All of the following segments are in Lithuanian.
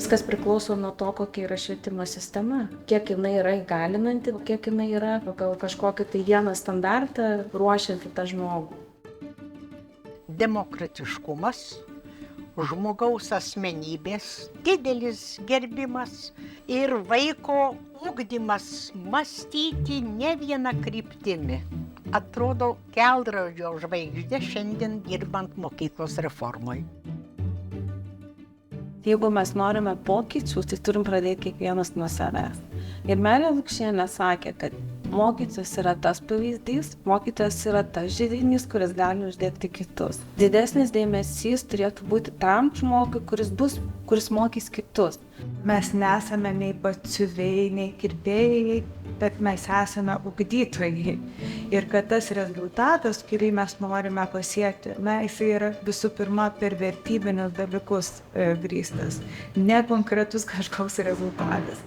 Viskas priklauso nuo to, kokia yra švietimo sistema, kiek jinai yra įgalinanti, kiek jinai yra pagal kažkokį tai vieną standartą ruošianti tą žmogų. Demokratiškumas, žmogaus asmenybės, didelis gerbimas ir vaiko ugdymas mąstyti ne viena kryptimi. Atrodo kelrodžio žvaigždė šiandien dirbant mokyklos reformoj. Jeigu mes norime pokyčių, tai turim pradėti kiekvienas nuo savęs. Ir Melė Lukšienė sakė, kad mokytojas yra tas pavyzdys, mokytojas yra tas židinys, kuris gali uždegti kitus. Didesnis dėmesys turėtų būti tam žmogui, kuris mokys kitus. Mes nesame nei batsiuviai, nei kirpėjai, bet mes esame ugdytojai. Ir kad tas rezultatas, kurį mes norime pasiekti, jisai yra visų pirma per vertybinius dalykus grįstas, ne konkretus kažkoks rezultatas.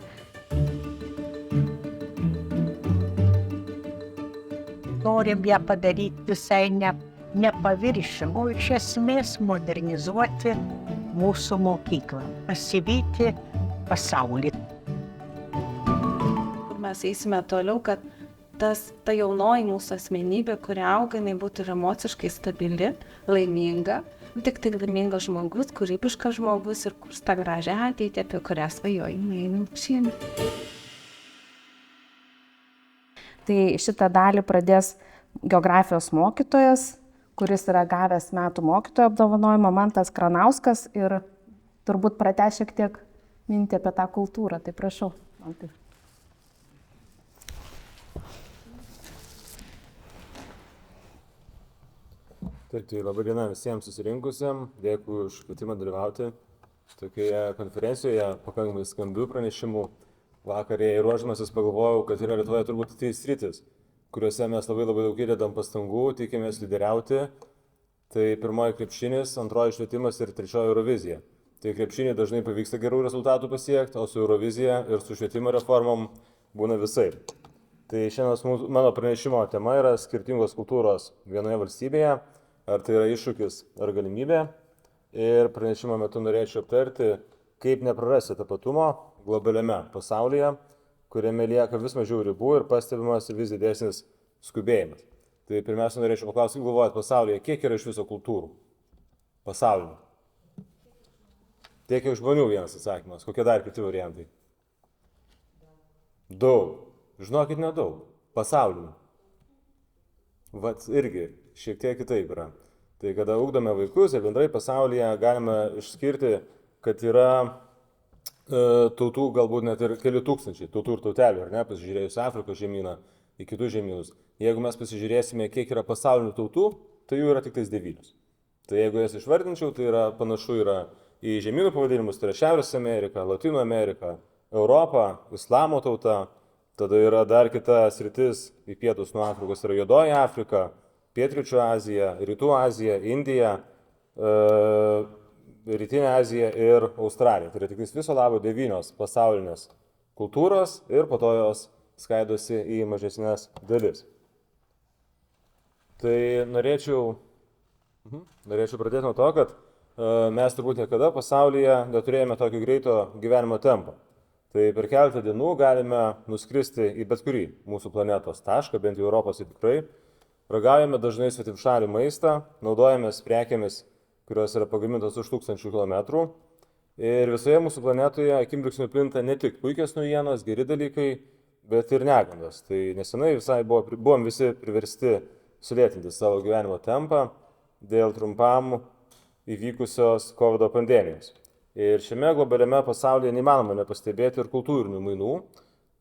Norim ją padaryti visai ne paviršium, o iš esmės modernizuoti mūsų mokyklą, pasivyti pasaulį. Mes eisime toliau, kad ta jaunoji mūsų asmenybė, kuri auga, jinai būtų ir emociškai stabili, laiminga, tik tai laimingas žmogus, kūrybiškas žmogus ir kurs tą gražią ateitį, apie kurią svajoja Melė Lukšienė. Tai šitą dalį pradės geografijos mokytojas, kuris yra gavęs metų mokytojo apdovanojimą, Mantas Kranauskas, ir turbūt pratęs šiek tiek mintį apie tą kultūrą. Tai prašau, Mantai. Taip, tai labai diena visiems susirinkusiem. Dėkui už kvietimą dalyvauti tokioje konferencijoje, pakankamai skambių pranešimų. Vakarėje ruoždamasis pagalvojau, kad yra Lietuvoje turbūt tai sritis, kuriuose mes labai daug įdedam pastangų, tikimės lyderiauti. Tai pirmoji krepšinis, antroji švietimas ir trečioji Eurovizija. Tai krepšinį dažnai pavyksta gerų rezultatų pasiekti, o su Eurovizija ir su švietimo reformom būna visai. Tai šiandien mano pranešimo tema yra skirtingos kultūros vienoje valstybėje, ar tai yra iššūkis ar galimybė. Ir pranešimo metu norėčiau aptarti, kaip neprarasti tapatumo globaliame pasaulyje, kuriame lieka vis mažiau ribų ir pastebimas vis didesnis skubėjimas. Tai pirmiausia, norėčiau paklausti, kaip galvojat pasaulyje, kiek yra iš viso kultūrų? Pasaulyje. Tiek jau žmonių vienas atsakymas. Kokie dar kiti variantai? Daug. Žinokit, nedaug. Pasaulyje. Vat irgi šiek tiek kitaip yra. Tai kada ugdome vaikus ir bendrai pasaulyje galime išskirti, kad yra tautų galbūt net ir keli tūkstančiai tautų ir tautelių, ar ne, pasižiūrėjus Afrikos žemyną į kitus žemynus. Jeigu mes pasižiūrėsime, kiek yra pasaulinių tautų, tai jų yra tik 9. Tai jeigu jas išvardinčiau, tai yra panašu yra į žemynų pavadinimus, tai yra Šiaurės Amerika, Latino Amerika, Europa, Islamo tauta, tada yra dar kita sritis į pietus nuo Afrikos, yra Juodoji Afrika, Pietryčių Azija, Rytų Azija, Indija, Rytinė Azija ir Australija. Tai yra tik viso labo 9 pasaulinės kultūros ir po to jos skaidosi į mažesnės dalis. Tai norėčiau pradėti nuo to, kad mes turbūt niekada pasaulyje neturėjome tokio greito gyvenimo tempo. Tai per keletą dienų galime nuskristi į bet kurį mūsų planetos tašką, bent jau Europos tikrai. Ragaujame dažnai svetimšalį maistą, naudojamės prekėmis, kurios yra pagamintos už 1000 kilometrų. Ir visoje mūsų planetoje akimirksniu plinta ne tik puikios naujienos, geri dalykai, bet ir negandos. Tai nesenai buvom visi priversti sulėtinti savo gyvenimo tempą dėl trumpam įvykusios COVID pandemijos. Ir šiame globaliame pasaulyje neįmanoma nepastebėti ir kultūrinių mainų.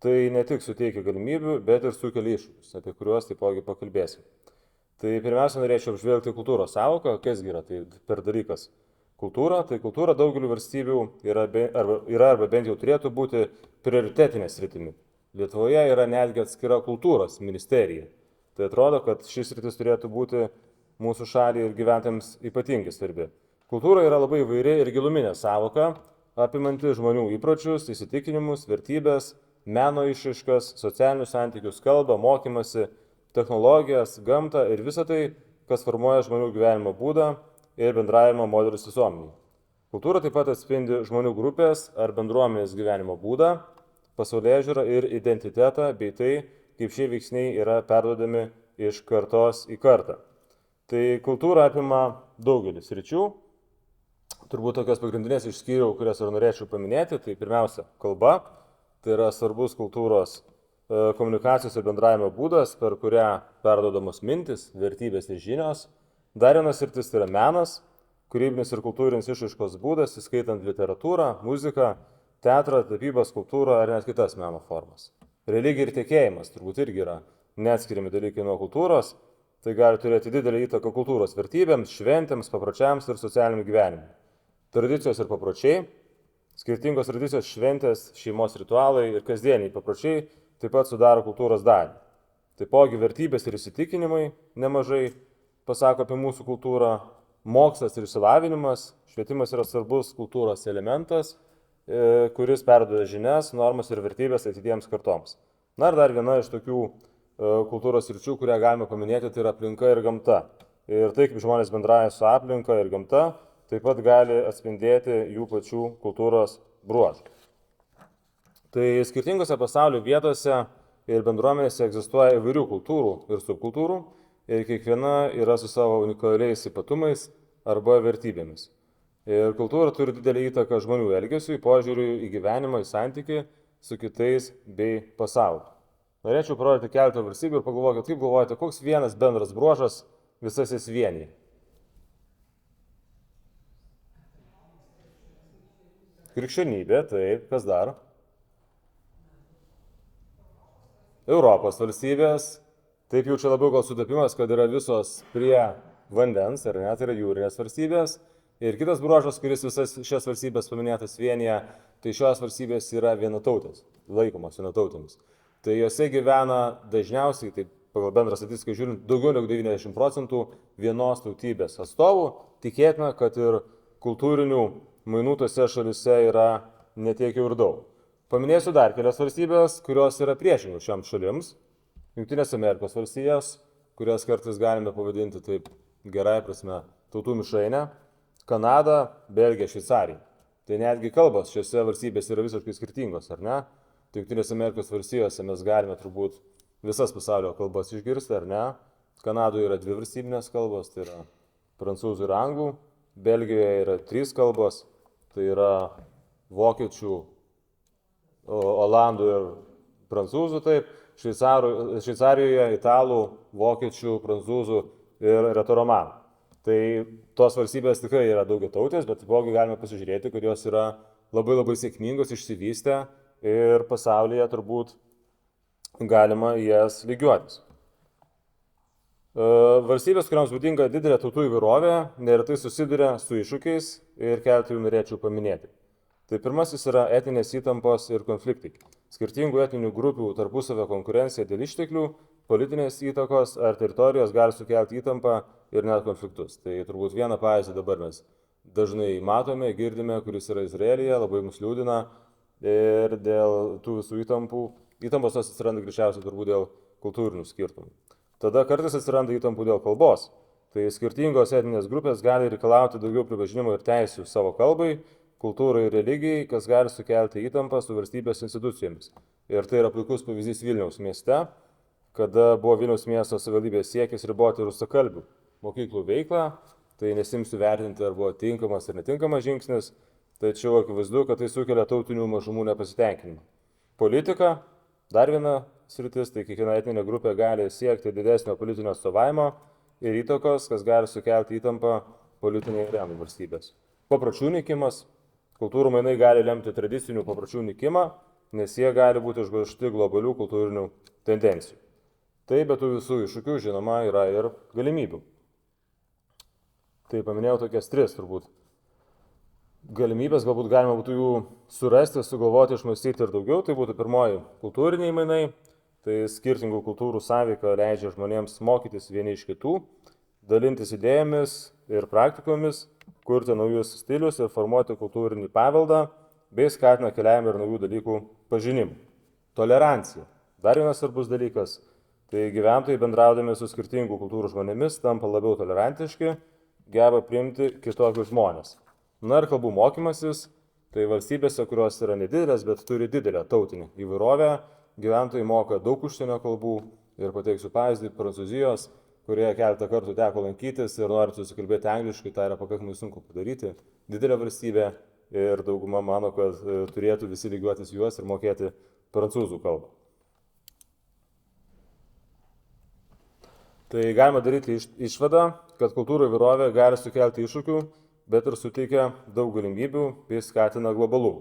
Tai ne tik suteikia galimybių, bet ir sukelia iššūkius, apie kuriuos taipogi pakalbėsim. Tai pirmiausia, norėčiau apžvelgti kultūros sąvoką, kas yra tai per dalykas kultūra. Tai kultūra daugeliu valstybių yra arba bent jau turėtų būti prioritetinė sritimi. Lietuvoje yra netgi atskira kultūros ministerija. Tai atrodo, kad šis sritis turėtų būti mūsų šaliai ir gyventojams ypatingai svarbi. Kultūra yra labai įvairi ir giluminė sąvoka, apimanti žmonių įpročius, įsitikinimus, vertybės, meno išraiškas, socialinius santykius, kalbą, mokymasi, technologijas, gamtą ir visą tai, kas formuoja žmonių gyvenimo būdą ir bendravimo modelius visuomenėje. Kultūra taip pat atspindi žmonių grupės ar bendruomenės gyvenimo būdą, pasaulėžiūrą ir identitetą, bei tai, kaip šie veiksniai yra perduodami iš kartos į kartą. Tai kultūra apima daugelis sričių. Turbūt tokias pagrindinės išskyriau, kurias ir norėčiau paminėti. Tai pirmiausia, kalba. Tai yra svarbus kultūros komunikacijos ir bendravimo būdas, per kurią perduodamos mintis, vertybės ir žinios. Dar vienas sritis tai yra menas, kūrybinis ir kultūrinis išraiškos būdas, įskaitant literatūrą, muziką, teatrą, tapybą, skulptūrą ar net kitas meno formas. Religija ir tikėjimas turbūt irgi yra neatskiriami dalykai nuo kultūros. Tai gali turėti didelį įtaką kultūros vertybėms, šventėms, papročiams ir socialiniam gyvenimui. Tradicijos ir papročiai, skirtingos tradicijos, šventės, šeimos ritualai ir kasdieniai papročiai taip pat sudaro kultūros dalį. Taipogi vertybės ir įsitikinimai nemažai pasako apie mūsų kultūrą, mokslas ir išsilavinimas, švietimas yra svarbus kultūros elementas, kuris perduoda žinias, normas ir vertybės ateities kartoms. Na ir dar viena iš tokių kultūros sričių, kurią galime paminėti, tai yra aplinka ir gamta. Ir tai, kaip žmonės bendrauja su aplinka ir gamta, taip pat gali atspindėti jų pačių kultūros bruožų. Tai skirtingose pasaulio vietose ir bendruomenėse egzistuoja įvairių kultūrų ir subkultūrų, ir kiekviena yra su savo unikaliais ypatumais arba vertybėmis. Ir kultūra turi didelį įtaką žmonių elgesiui, požiūriui į gyvenimą, į santykį su kitais bei pasauliu. Norėčiau parodyti keletą valstybių ir pagalvokit, kaip galvojate, koks vienas bendras bruožas visas jas vienyje. Krikščionybė, taip, kas dar? Europos valstybės, taip jau čia labiau gal sutapimas, kad yra visos prie vandens, ar net yra jūrinės valstybės. Ir kitas bruožas, kuris visas šias valstybės paminėtas vienyje, tai šios valstybės yra vienatautės, laikomos vienatautėmis. Tai jose gyvena dažniausiai, taip pagal bendrą statistiką žiūrint, daugiau negu 90% vienos tautybės atstovų. Tikėtina, kad ir kultūrinių mainų tose šalise yra netiek jau ir daug. Paminėsiu dar kelias valstybės, kurios yra priešingos šioms šalims. Jungtinės Amerikos valstijos, kurias kartais galime pavadinti taip gerai prasme tautų mišrainė. Kanada, Belgija, Šveicarija. Tai netgi kalbos šiose valstybėse yra visiškai skirtingos, ar ne? Tai Jungtinės Amerikos valstijose mes galime turbūt visas pasaulio kalbas išgirsti, ar ne? Kanadoje yra 2 valstybinės kalbos, tai yra prancūzų ir anglų. Belgijoje yra 3 kalbos, tai yra vokiečių, olandų ir prancūzų, taip, Šveicarijoje italų, vokiečių, prancūzų ir retoromanų. Tai tos valstybės tikrai yra daugiatautės, bet taipogi galime pasižiūrėti, kad jos yra labai labai sėkmingos, išsivystę ir pasaulyje turbūt galima jas lygiuotis. Valstybės, kuriams būdinga didelė tautų įvairovė, neretai susiduria su iššūkiais ir keletą jų norėčiau paminėti. Tai pirmasis yra etinės įtampos ir konfliktai. Skirtingų etninių grupių tarpusavio konkurencija dėl išteklių, politinės įtakos ar teritorijos gali sukelti įtampą ir net konfliktus. Tai turbūt vieną pavyzdį dabar mes dažnai matome, girdime, kuris yra Izraelyje, labai mus liūdina ir dėl tų visų įtampos tos atsiranda greičiausiai turbūt dėl kultūrinių skirtumų. Tada kartais atsiranda įtampų dėl kalbos. Tai skirtingos etninės grupės gali reikalauti daugiau pripažinimo ir teisių savo kalbai, kultūrai ir religijai, kas gali sukelti įtampą su valstybės institucijomis. Ir tai yra puikus pavyzdys Vilniaus mieste, kada buvo Vilniaus miesto savivaldybės siekis riboti rusakalbių mokyklų veiklą. Tai nesimsiu vertinti, ar buvo tinkamas ar netinkamas žingsnis, tačiau akivaizdu, kad tai sukelia tautinių mažumų nepasitenkinimą. Politika, dar viena sritis, tai kiekviena etninė grupė gali siekti didesnio politinio atstovavimo ir įtakos, kas gali sukelti įtampą politinėje arenoje valstybės. Papročių nykimas. Kultūrų mainai gali lemti tradicinių papročių nykimą, nes jie gali būti užgožti globalių kultūrinių tendencijų. Tai be tų visų iššūkių, žinoma, yra ir galimybių. Tai paminėjau tokias 3 turbūt. Galimybės, galbūt galima būtų jų surasti, sugalvoti, išmąstyti ir daugiau. Tai būtų pirmoji - kultūriniai mainai. Tai skirtingų kultūrų sąveika leidžia žmonėms mokytis vieni iš kitų, dalintis idėjomis ir praktikomis, kurti naujus stilius ir formuoti kultūrinį paveldą, bei skatina keliavimą ir naujų dalykų pažinimą. Tolerancija. Dar vienas svarbus dalykas. Tai gyventojai bendraudami su skirtingų kultūrų žmonėmis tampa labiau tolerantiški, geba priimti kitokius žmonės. Na ir kalbų mokymasis, tai valstybėse, kurios yra nedidelės, bet turi didelę tautinę įvairovę, gyventojai moka daug užsienio kalbų ir pateiksiu pavyzdį Prancūzijos, kurioje keletą kartų teko lankytis ir norint susikalbėti angliškai, tai yra pakankamai sunku padaryti. Didelė valstybė ir dauguma mano, kad turėtų visi lygiuotis juos ir mokėti prancūzų kalbą. Tai galima daryti išvadą, kad kultūrų įvairovė gali sukelti iššūkių, bet ir suteikia daug galimybių bei skatina globalų.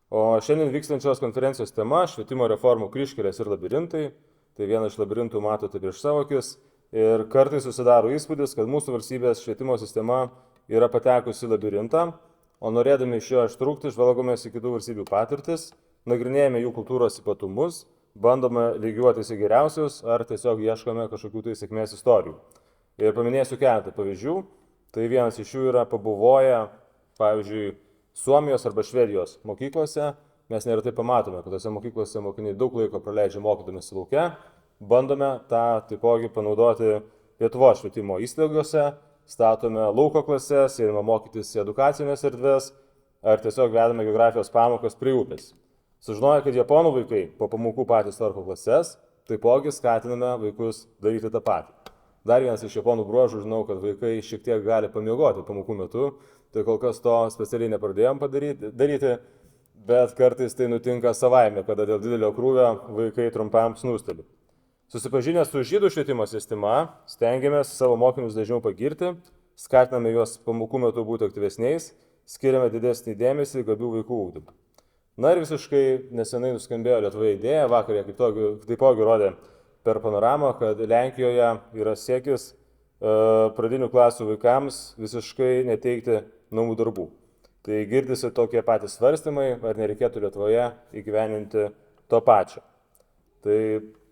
O šiandien vykstančios konferencijos tema - švietimo reformų kryžkelės ir labirintai. Tai vieną iš labirintų matote prieš savo akis. Ir kartais susidaro įspūdis, kad mūsų valstybės švietimo sistema yra patekusi į labirintą, o norėdami iš jo ištrūkti, žvalgomės į kitų valstybių patirtis, nagrinėjame jų kultūros ypatumus, bandome lygiuotis į geriausius ar tiesiog ieškome kažkokių tai sėkmės istorijų. Ir paminėsiu keletą pavyzdžių. Tai vienas iš jų yra pabuvoję, pavyzdžiui, Suomijos arba Švedijos mokyklose. Mes neretai pamatome, kad tose mokyklose mokiniai daug laiko praleidžia mokydamasi lauke. Bandome tą taipogi panaudoti Lietuvos švietimo įstaigose, statome lauko klases, einame mokytis į edukacinės erdvės ar tiesiog vedame geografijos pamokas prie upės. Sužinoję, kad japonų vaikai po pamokų patys tvarko klases, taipogi skatiname vaikus daryti tą patį. Dar vienas iš japonų bruožų, žinau, kad vaikai šiek tiek gali pamiegoti pamokų metu, tai kol kas to specialiai nepradėjom daryti, bet kartais tai nutinka savaime, kada dėl didelio krūvio vaikai trumpam snūsteli. Susipažinę su žydų švietimo sistema, stengiamės savo mokinius dažniau pagirti, skatiname juos pamokų metu būti aktyvesniais, skiriame didesnį dėmesį gabių vaikų ugdymą. Na ir visiškai nesenai nuskambėjo Lietuvoje idėja, vakar jie taipogi rodė per panoramą, kad Lenkijoje yra siekis pradinių klasių vaikams visiškai neteikti namų darbų. Tai girdisi tokie patys svarstymai, ar nereikėtų Lietuvoje įgyveninti to pačio. Tai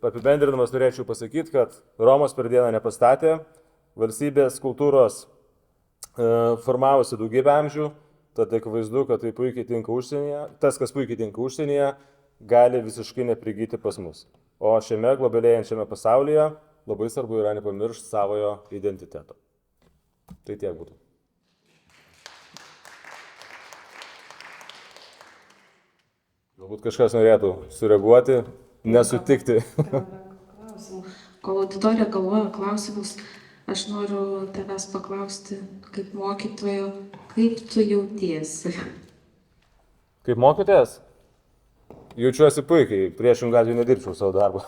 apibendrinamas norėčiau pasakyti, kad Romos per dieną nepastatė, valstybės kultūros formavosi daugybę amžių, tad akivaizdu, kad tai puikiai tinka užsienyje, tas, kas puikiai tinka užsienyje, gali visiškai neprigyti pas mus. O šiame globalėjančiame pasaulyje labai svarbu yra nepamiršti savojo identiteto. Tai tiek būtų. Galbūt kažkas norėtų sureaguoti, nesutikti. Kol auditorija galvoja klausimus, aš noriu tavęs paklausti, kaip mokytojo, kaip tu jautiesi? Kaip mokytojas? Jaučiuosi puikiai, priešingų atveju nedirbčiau savo darbą.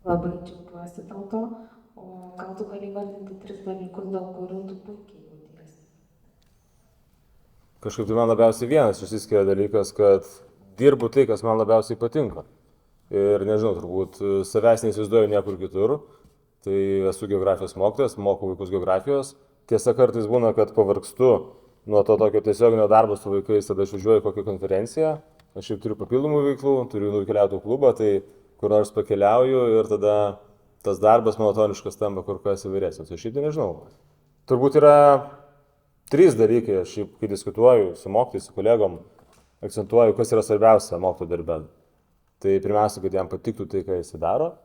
Labai džiaugiuosi dėl to, o gal tu gali vardinti 3 dalykus, dėl kurių tu puikiai jautiesi? Kažkaip tai man labiausiai vienas išsiskiria dalykas, kad dirbu tai, kas man labiausiai patinka. Ir nežinau, turbūt savęs neįsivaizduoju niekur kitur. Tai esu geografijos mokytojas, mokau vaikus geografijos. Tiesa, kartais būna, kad pavargstu nuo to tokio tiesioginio darbo su vaikais, tada aš važiuoju į kokią konferenciją. Aš jau turiu papildomų veiklų, turiu nukeliautojų klubą, tai kur nors pakeliauju ir tada tas darbas monotoniškas tampa kur kas įvairesnis. Aš šitai nežinau. Turbūt yra 3 dalykai, aš šiaip, kai diskutuoju su mokytojais, su kolegom, akcentuoju, kas yra svarbiausia mokytojo darbe. Tai pirmiausia, kad jam patiktų tai, ką jis daro.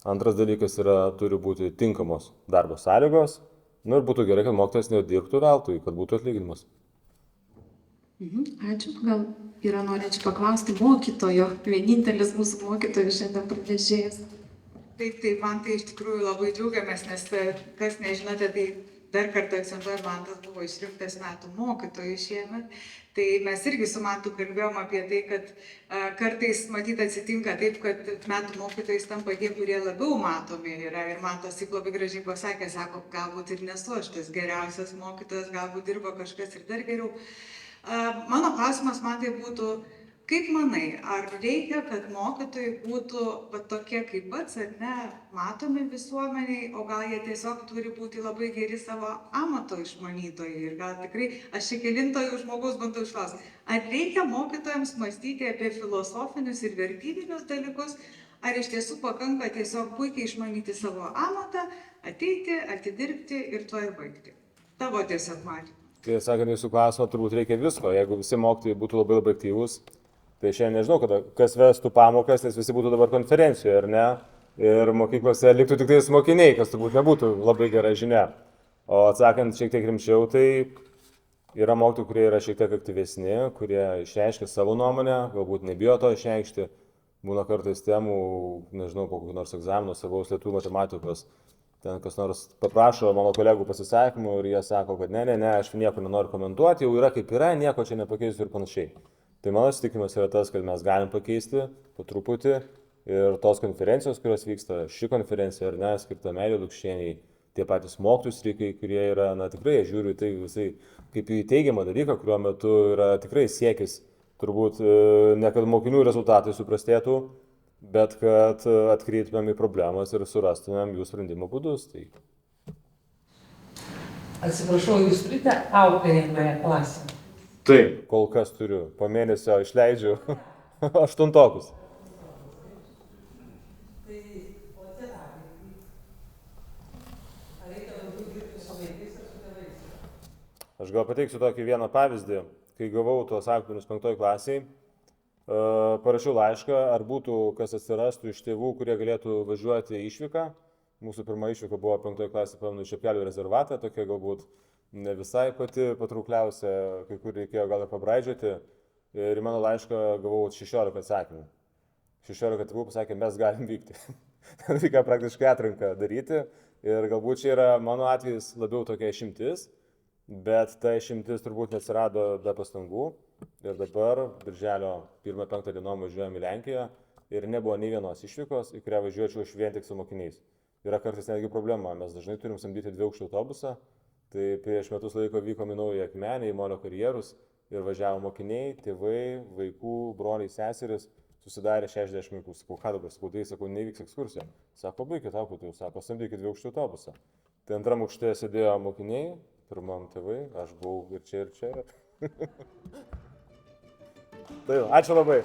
Antras dalykas yra, turi būti tinkamos darbo sąlygos. Nu ir būtų gerai, kad mokytojas nedirbtų veltui, kad būtų atlyginimas. Ačiū. Gal yra norėčiau paklausti mokytojo, vienintelis mūsų mokytojų šiandien pranešėjas. Taip, man tai iš tikrųjų labai džiaugiamės, nes kas nežinote, tai dar kartą akcentuoju, Mantas buvo išrinktas metų mokytojų šiemet. Tai mes irgi su Mantu kalbėjom apie tai, kad kartais matyt atsitinka taip, kad metų mokytojais tampa tie, kurie labiau matomi yra. Ir Mantas taip labai gražiai pasakė, sako, galbūt ir nesu aš tas geriausias mokytojas, galbūt dirba kažkas ir dar geriau. Mano klausimas man tai būtų, kaip manai, ar reikia, kad mokytojai būtų tokie kaip pats, ar ne, matomi visuomeniai, o gal jie tiesiog turi būti labai geri savo amato išmanytojai ir gal tikrai, aš čia kelintojų žmogus bandau išklausti, ar reikia mokytojams mąstyti apie filosofinius ir vertybinius dalykus, ar iš tiesų pakanka tiesiog puikiai išmanyti savo amatą, ateiti, atidirbti ir tuo ir baigti. Tavo tiesiog matymą. Tai sakant, jūsų klausimą turbūt reikia visko, jeigu visi mokytojai būtų labai aktyvūs. Tai šiandien nežinau, kas vestų pamokas, nes visi būtų dabar konferencijoje, ar ne? ir mokyklose liktų tik tais mokiniai, kas turbūt nebūtų labai gera žinia. O atsakant šiek tiek rimčiau, tai yra mokytojų, kurie yra šiek tiek aktyvesni, kurie išreiškia savo nuomonę, galbūt nebijo to išreikšti. Būna kartais temų, nežinau, po kokių nors egzaminų, savaus lietuvių matematikos, ten kas nors paprašo mano kolegų pasisakymų ir jie sako, kad ne, aš nieko nenoriu komentuoti, jau yra kaip yra, nieko čia nepakeisiu ir panašiai. Tai mano įsitikinimas yra tas, kad mes galim pakeisti po truputį ir tos konferencijos, kurios vyksta, ši konferencija ar ne, skirta Meilei Lukšienei, tie patys mokytojų streikai, kurie yra, tikrai žiūriu tai visai kaip į teigiamą dalyką, kuriuo metu yra tikrai siekis turbūt ne kad mokinių rezultatai suprastėtų, bet kad atkreiptumėm į problemas ir surastumėm jų sprendimo būdus. Tai... Atsiprašau, jūs turite auklėjimąją klasę? Taip, kol kas turiu. Po mėnesio išleidžiu 8-tokus. Aš gal pateiksiu tokį vieną pavyzdį. Kai gavau tuos aktorius 5 klasiai, parašiau laišką, ar būtų kas atsirastų iš tėvų, kurie galėtų važiuoti į išvyką. Mūsų pirma išvyka buvo 5 klasė, pamenu, į Čepkelių rezervatą, tokia galbūt ne visai pati patraukliausia, kai kur reikėjo gal ir pabraidžioti. Ir į mano laišką gavau 16 atsakymų. 16 tėvų pasakė, mes galim vykti. Reikia praktiškai atranką daryti. Ir galbūt čia yra mano atvejis labiau tokia išimtis. Bet ta išimtis turbūt neatsirado be pastangų ir dabar birželio 1-5 dienom važiuojam į Lenkiją ir nebuvo nei vienos išvykos, į kurią važiuočiau vien tik su mokiniais. Yra kartais netgi problema, mes dažnai turim samdyti 2-aukštį autobusą, tai prieš metus laiko vykom į Naująją Akmenę, į Molio karjerus ir važiavo mokiniai, tėvai, vaikų, broliai, seseris, susidarė 60 vaikų. Sakau, ką dabar, sakau, nevyks ekskursija. Sako, baikit auklėtojų, sako, samdykit 2-aukštį autobusą. Tai antram aukšte sėdėjo mokiniai, pirmam tėvai, aš buvau ir čia. Tai ačiū labai.